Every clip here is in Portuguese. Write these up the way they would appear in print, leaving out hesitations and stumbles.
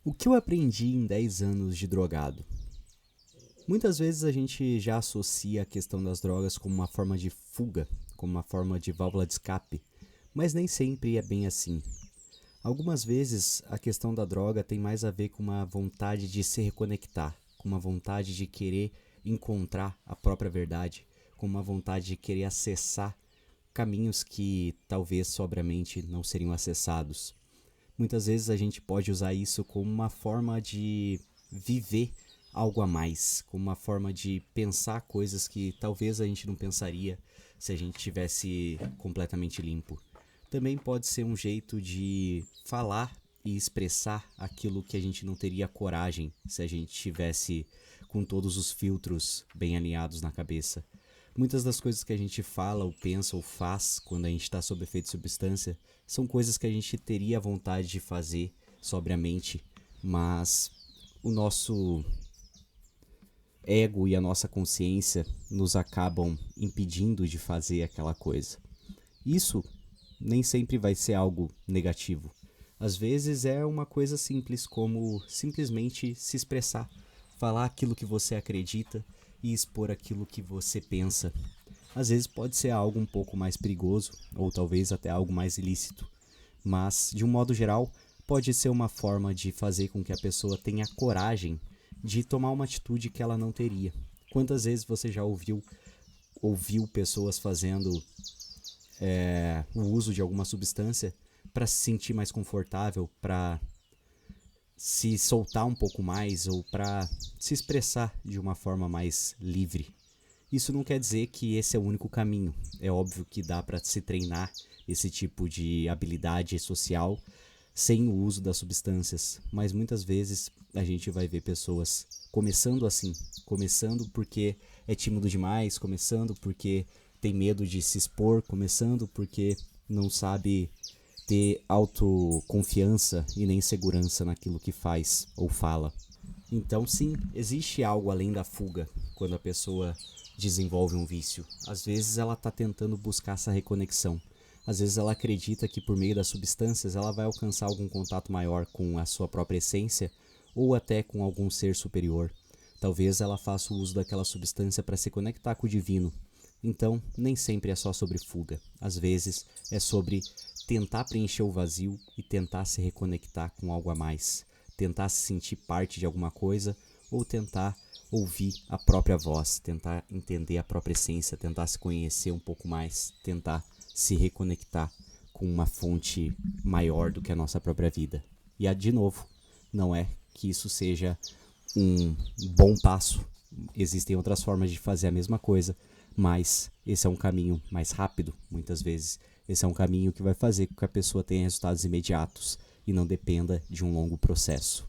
O que eu aprendi em 10 anos de drogado? Muitas vezes a gente já associa a questão das drogas como uma forma de fuga, como uma forma de válvula de escape, mas nem sempre é bem assim. Algumas vezes a questão da droga tem mais a ver com uma vontade de se reconectar, com uma vontade de querer encontrar a própria verdade, com uma vontade de querer acessar caminhos que talvez sobriamente não seriam acessados. Muitas vezes a gente pode usar isso como uma forma de viver algo a mais, como uma forma de pensar coisas que talvez a gente não pensaria se a gente tivesse completamente limpo. Também pode ser um jeito de falar e expressar aquilo que a gente não teria coragem se a gente tivesse com todos os filtros bem alinhados na cabeça. Muitas das coisas que a gente fala, ou pensa, ou faz quando a gente está sob efeito de substância são coisas que a gente teria vontade de fazer sobriamente, mas o nosso ego e a nossa consciência nos acabam impedindo de fazer aquela coisa. Isso nem sempre vai ser algo negativo. Às vezes é uma coisa simples, como simplesmente se expressar, falar aquilo que você acredita e expor aquilo que você pensa. Às vezes pode ser algo um pouco mais perigoso, ou talvez até algo mais ilícito, mas de um modo geral pode ser uma forma de fazer com que a pessoa tenha coragem de tomar uma atitude que ela não teria. Quantas vezes você já ouviu pessoas fazendo o uso de alguma substância para se sentir mais confortável, para se soltar um pouco mais ou para se expressar de uma forma mais livre? Isso não quer dizer que esse é o único caminho. É óbvio que dá para se treinar esse tipo de habilidade social sem o uso das substâncias, mas muitas vezes a gente vai ver pessoas começando assim, começando porque é tímido demais, começando porque tem medo de se expor, começando porque não sabe ter autoconfiança e nem segurança naquilo que faz ou fala. Então, sim, existe algo além da fuga quando a pessoa desenvolve um vício. Às vezes ela está tentando buscar essa reconexão. Às vezes ela acredita que por meio das substâncias ela vai alcançar algum contato maior com a sua própria essência ou até com algum ser superior. Talvez ela faça o uso daquela substância para se conectar com o divino. Então, nem sempre é só sobre fuga. Às vezes é sobre tentar preencher o vazio e tentar se reconectar com algo a mais. Tentar se sentir parte de alguma coisa ou tentar ouvir a própria voz, tentar entender a própria essência, tentar se conhecer um pouco mais, tentar se reconectar com uma fonte maior do que a nossa própria vida. E de novo, não é que isso seja um bom passo. Existem outras formas de fazer a mesma coisa, mas esse é um caminho mais rápido, muitas vezes. Esse é um caminho que vai fazer com que a pessoa tenha resultados imediatos e não dependa de um longo processo.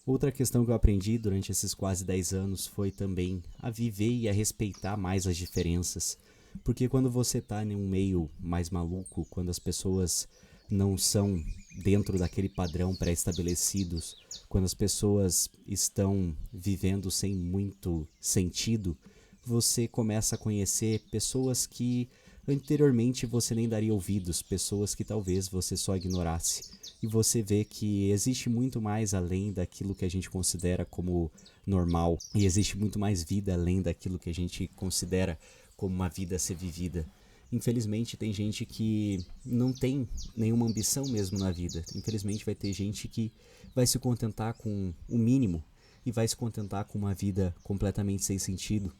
Outra questão que eu aprendi durante esses quase 10 anos foi também a viver e a respeitar mais as diferenças. Porque quando você está em um meio mais maluco, quando as pessoas não são dentro daquele padrão pré-estabelecidos, quando as pessoas estão vivendo sem muito sentido, você começa a conhecer pessoas que anteriormente você nem daria ouvidos, pessoas que talvez você só ignorasse. E você vê que existe muito mais além daquilo que a gente considera como normal. E existe muito mais vida além daquilo que a gente considera como uma vida a ser vivida. Infelizmente tem gente que não tem nenhuma ambição mesmo na vida. Infelizmente vai ter gente que vai se contentar com o mínimo e vai se contentar com uma vida completamente sem sentido.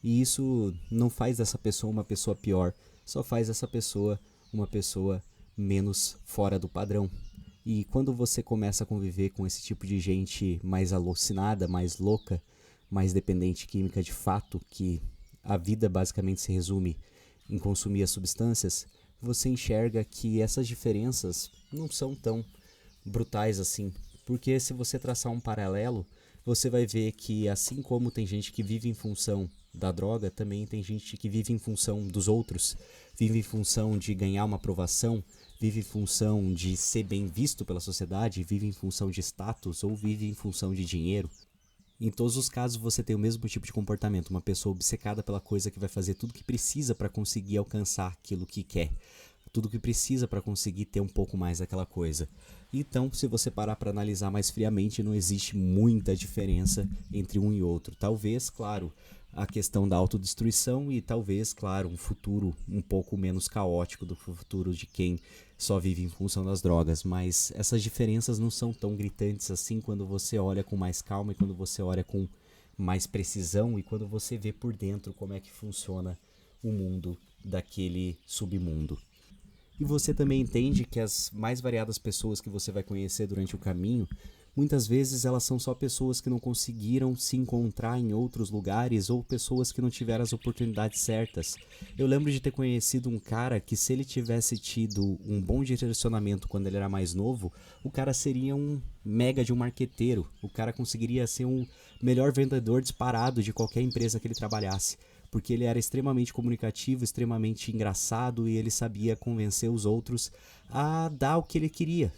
E isso não faz dessa pessoa uma pessoa pior, só faz essa pessoa uma pessoa menos fora do padrão. E quando você começa a conviver com esse tipo de gente mais alucinada, mais louca, mais dependente química de fato, que a vida basicamente se resume em consumir as substâncias, você enxerga que essas diferenças não são tão brutais assim. Porque se você traçar um paralelo, você vai ver que assim como tem gente que vive em função da droga, também tem gente que vive em função dos outros, vive em função de ganhar uma aprovação, vive em função de ser bem visto pela sociedade, vive em função de status ou vive em função de dinheiro. Em todos os casos você tem o mesmo tipo de comportamento, uma pessoa obcecada pela coisa que vai fazer tudo que precisa para conseguir alcançar aquilo que quer, tudo que precisa para conseguir ter um pouco mais daquela coisa. Então, se você parar para analisar mais friamente, não existe muita diferença entre um e outro. Talvez, claro, a questão da autodestruição e talvez, claro, um futuro um pouco menos caótico do futuro de quem só vive em função das drogas, mas essas diferenças não são tão gritantes assim quando você olha com mais calma e quando você olha com mais precisão e quando você vê por dentro como é que funciona o mundo daquele submundo. E você também entende que as mais variadas pessoas que você vai conhecer durante o caminho, muitas vezes elas são só pessoas que não conseguiram se encontrar em outros lugares ou pessoas que não tiveram as oportunidades certas. Eu lembro de ter conhecido um cara que, se ele tivesse tido um bom direcionamento quando ele era mais novo, o cara seria um mega de um marqueteiro. O cara conseguiria ser um melhor vendedor disparado de qualquer empresa que ele trabalhasse, porque ele era extremamente comunicativo, extremamente engraçado e ele sabia convencer os outros a dar o que ele queria.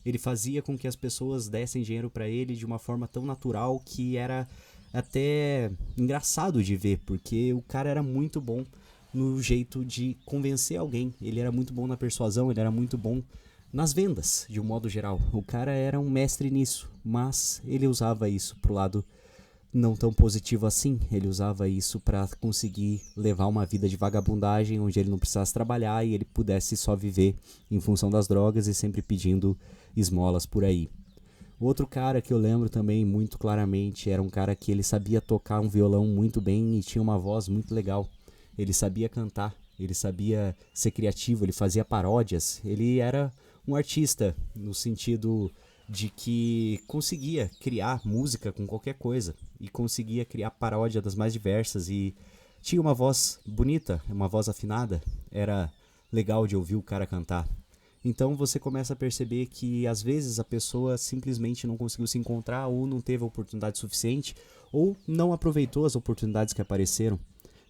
Ele fazia com que as pessoas dessem dinheiro para ele de uma forma tão natural que era até engraçado de ver, porque o cara era muito bom no jeito de convencer alguém. Ele era muito bom na persuasão, ele era muito bom nas vendas, de um modo geral. O cara era um mestre nisso, mas ele usava isso pro lado não tão positivo assim. Ele usava isso para conseguir levar uma vida de vagabundagem, onde ele não precisasse trabalhar e ele pudesse só viver em função das drogas e sempre pedindo esmolas por aí. Outro cara que eu lembro também muito claramente era um cara que ele sabia tocar um violão muito bem e tinha uma voz muito legal. Ele sabia cantar, ele sabia ser criativo, ele fazia paródias, ele era um artista no sentido de que conseguia criar música com qualquer coisa e conseguia criar paródia das mais diversas e tinha uma voz bonita, uma voz afinada, era legal de ouvir o cara cantar. Então você começa a perceber que às vezes a pessoa simplesmente não conseguiu se encontrar ou não teve a oportunidade suficiente ou não aproveitou as oportunidades que apareceram.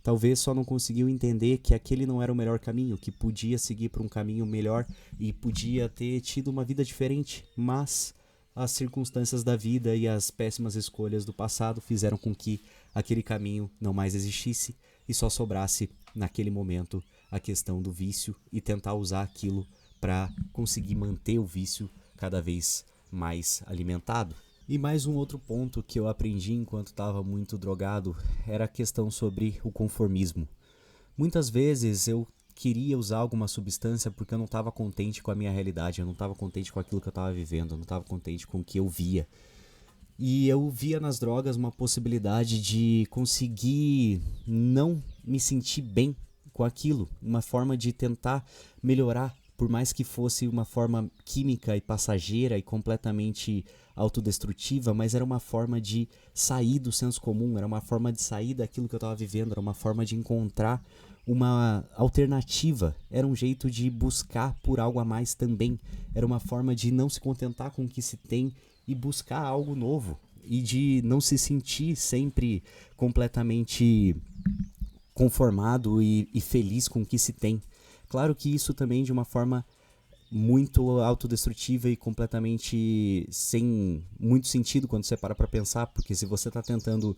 Talvez só não conseguiu entender que aquele não era o melhor caminho, que podia seguir por um caminho melhor e podia ter tido uma vida diferente, mas as circunstâncias da vida e as péssimas escolhas do passado fizeram com que aquele caminho não mais existisse e só sobrasse naquele momento a questão do vício e tentar usar aquilo para conseguir manter o vício cada vez mais alimentado. E mais um outro ponto que eu aprendi enquanto estava muito drogado era a questão sobre o conformismo. Muitas vezes eu queria usar alguma substância porque eu não estava contente com a minha realidade, eu não estava contente com aquilo que eu estava vivendo, eu não estava contente com o que eu via. E eu via nas drogas uma possibilidade de conseguir não me sentir bem com aquilo, uma forma de tentar melhorar, por mais que fosse uma forma química e passageira e completamente autodestrutiva, mas era uma forma de sair do senso comum, era uma forma de sair daquilo que eu estava vivendo, era uma forma de encontrar uma alternativa, era um jeito de buscar por algo a mais também, era uma forma de não se contentar com o que se tem e buscar algo novo, e de não se sentir sempre completamente conformado e feliz com o que se tem. Claro que isso também de uma forma muito autodestrutiva e completamente sem muito sentido quando você para pensar, porque se você está tentando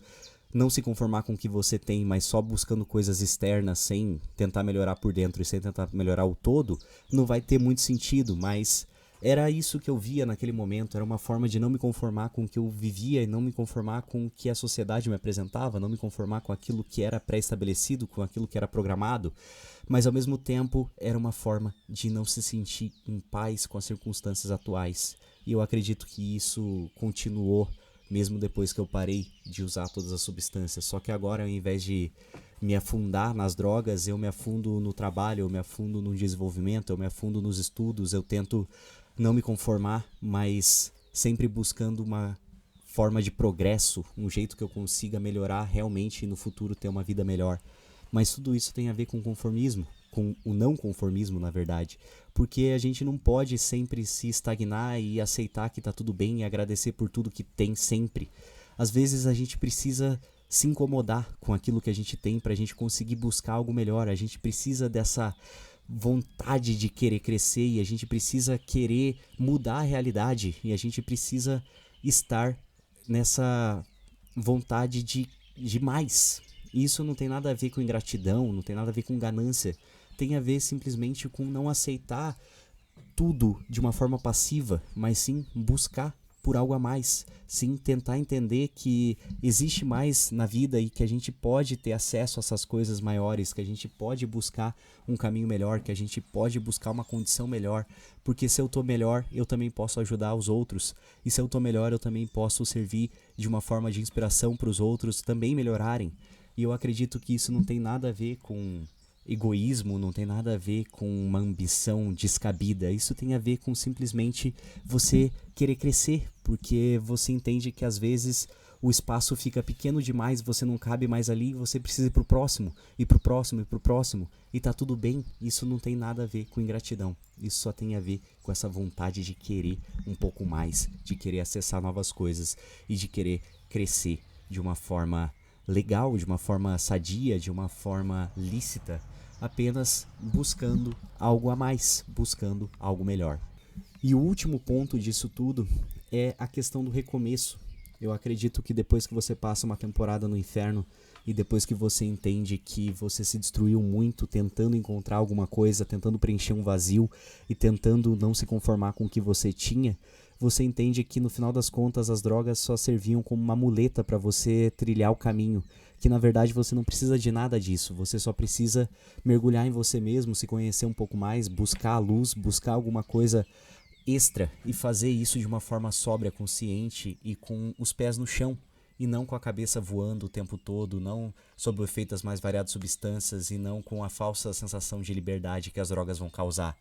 não se conformar com o que você tem, mas só buscando coisas externas sem tentar melhorar por dentro e sem tentar melhorar o todo, não vai ter muito sentido, mas era isso que eu via naquele momento, era uma forma de não me conformar com o que eu vivia e não me conformar com o que a sociedade me apresentava, não me conformar com aquilo que era pré-estabelecido, com aquilo que era programado, mas ao mesmo tempo era uma forma de não se sentir em paz com as circunstâncias atuais. E eu acredito que isso continuou mesmo depois que eu parei de usar todas as substâncias, só que agora ao invés de me afundar nas drogas, eu me afundo no trabalho, eu me afundo no desenvolvimento, eu me afundo nos estudos, eu tento não me conformar, mas sempre buscando uma forma de progresso, um jeito que eu consiga melhorar realmente e no futuro ter uma vida melhor. Mas tudo isso tem a ver com conformismo, com o não conformismo, na verdade, porque a gente não pode sempre se estagnar e aceitar que tá tudo bem e agradecer por tudo que tem sempre. Às vezes a gente precisa se incomodar com aquilo que a gente tem pra gente conseguir buscar algo melhor, a gente precisa dessa vontade de querer crescer e a gente precisa querer mudar a realidade e a gente precisa estar nessa vontade de mais. Isso não tem nada a ver com ingratidão, não tem nada a ver com ganância, tem a ver simplesmente com não aceitar tudo de uma forma passiva, mas sim buscar por algo a mais, sim tentar entender que existe mais na vida e que a gente pode ter acesso a essas coisas maiores, que a gente pode buscar um caminho melhor, que a gente pode buscar uma condição melhor, porque se eu tô melhor, eu também posso ajudar os outros, e se eu tô melhor, eu também posso servir de uma forma de inspiração para os outros também melhorarem. E eu acredito que isso não tem nada a ver com egoísmo, não tem nada a ver com uma ambição descabida. Isso tem a ver com simplesmente você querer crescer, porque você entende que às vezes o espaço fica pequeno demais, você não cabe mais ali, você precisa ir pro próximo, e pro próximo, e pro próximo, e tá tudo bem. Isso não tem nada a ver com ingratidão. Isso só tem a ver com essa vontade de querer um pouco mais, de querer acessar novas coisas e de querer crescer de uma forma legal, de uma forma sadia, de uma forma lícita, apenas buscando algo a mais, buscando algo melhor. E o último ponto disso tudo é a questão do recomeço. Eu acredito que depois que você passa uma temporada no inferno e depois que você entende que você se destruiu muito tentando encontrar alguma coisa, tentando preencher um vazio e tentando não se conformar com o que você tinha, você entende que no final das contas as drogas só serviam como uma muleta para você trilhar o caminho, que na verdade você não precisa de nada disso, você só precisa mergulhar em você mesmo, se conhecer um pouco mais, buscar a luz, buscar alguma coisa extra e fazer isso de uma forma sóbria, consciente e com os pés no chão, e não com a cabeça voando o tempo todo, não sob o efeito das mais variadas substâncias e não com a falsa sensação de liberdade que as drogas vão causar.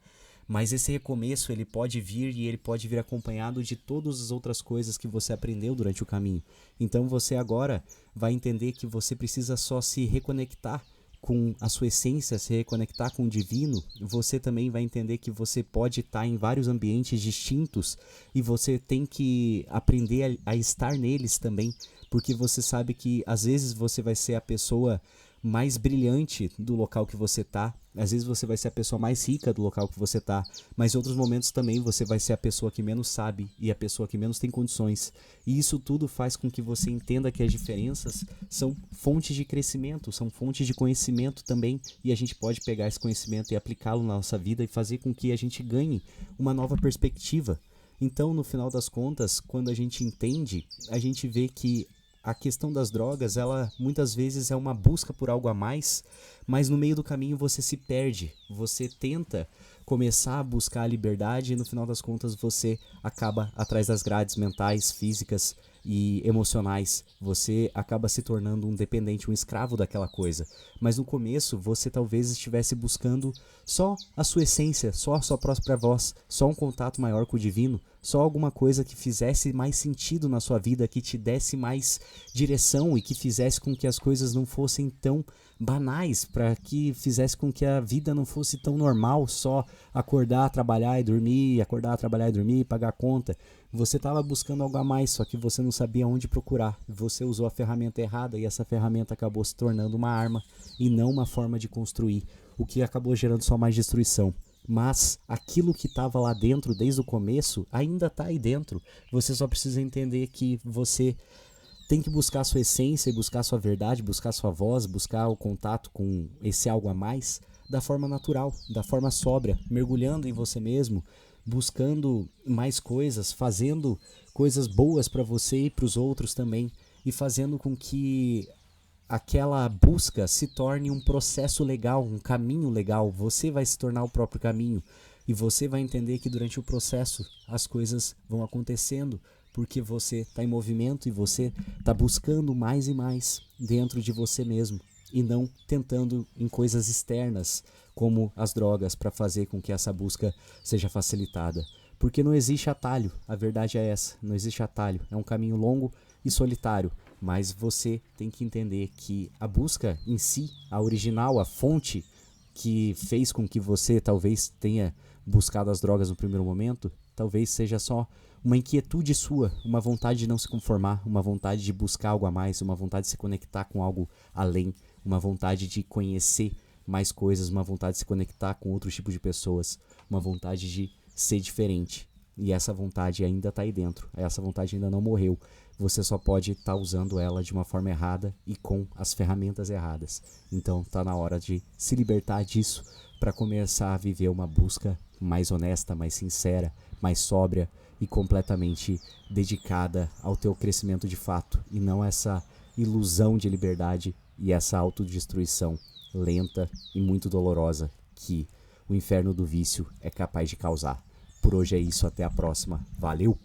Mas esse recomeço ele pode vir e ele pode vir acompanhado de todas as outras coisas que você aprendeu durante o caminho. Então você agora vai entender que você precisa só se reconectar com a sua essência, se reconectar com o divino. Você também vai entender que você pode estar em vários ambientes distintos e você tem que aprender a estar neles também, porque você sabe que às vezes você vai ser a pessoa mais brilhante do local que você tá, às vezes você vai ser a pessoa mais rica do local que você tá, mas em outros momentos também você vai ser a pessoa que menos sabe e a pessoa que menos tem condições. E isso tudo faz com que você entenda que as diferenças são fontes de crescimento, são fontes de conhecimento também, e a gente pode pegar esse conhecimento e aplicá-lo na nossa vida e fazer com que a gente ganhe uma nova perspectiva. Então, no final das contas, quando a gente entende, a gente vê que a questão das drogas, ela muitas vezes é uma busca por algo a mais, mas no meio do caminho você se perde, você tenta começar a buscar a liberdade e no final das contas você acaba atrás das grades mentais, físicas e emocionais, você acaba se tornando um dependente, um escravo daquela coisa. Mas no começo você talvez estivesse buscando só a sua essência, só a sua própria voz, só um contato maior com o divino, só alguma coisa que fizesse mais sentido na sua vida, que te desse mais direção e que fizesse com que as coisas não fossem tão banais, para que fizesse com que a vida não fosse tão normal, só acordar, trabalhar e dormir, acordar, trabalhar e dormir, pagar a conta. Você estava buscando algo a mais, só que você não sabia onde procurar. Você usou a ferramenta errada e essa ferramenta acabou se tornando uma arma e não uma forma de construir, o que acabou gerando só mais destruição. Mas aquilo que estava lá dentro desde o começo ainda está aí dentro. Você só precisa entender que você tem que buscar a sua essência e buscar a sua verdade, buscar a sua voz, buscar o contato com esse algo a mais da forma natural, da forma sóbria, mergulhando em você mesmo, buscando mais coisas, fazendo coisas boas para você e para os outros também, e fazendo com que aquela busca se torne um processo legal, um caminho legal. Você vai se tornar o próprio caminho e você vai entender que durante o processo as coisas vão acontecendo porque você está em movimento e você está buscando mais e mais dentro de você mesmo e não tentando em coisas externas como as drogas para fazer com que essa busca seja facilitada. Porque não existe atalho, a verdade é essa, não existe atalho, é um caminho longo e solitário, mas você tem que entender que a busca em si, a original, a fonte que fez com que você talvez tenha buscado as drogas no primeiro momento, talvez seja só uma inquietude sua, uma vontade de não se conformar, uma vontade de buscar algo a mais, uma vontade de se conectar com algo além, uma vontade de conhecer mais coisas, uma vontade de se conectar com outros tipos de pessoas, uma vontade de ser diferente. E essa vontade ainda está aí dentro, essa vontade ainda não morreu. Você só pode estar usando ela de uma forma errada e com as ferramentas erradas. Então está na hora de se libertar disso para começar a viver uma busca mais honesta, mais sincera, mais sóbria e completamente dedicada ao teu crescimento de fato, e não essa ilusão de liberdade e essa autodestruição lenta e muito dolorosa que o inferno do vício é capaz de causar. Por hoje é isso, até a próxima. Valeu!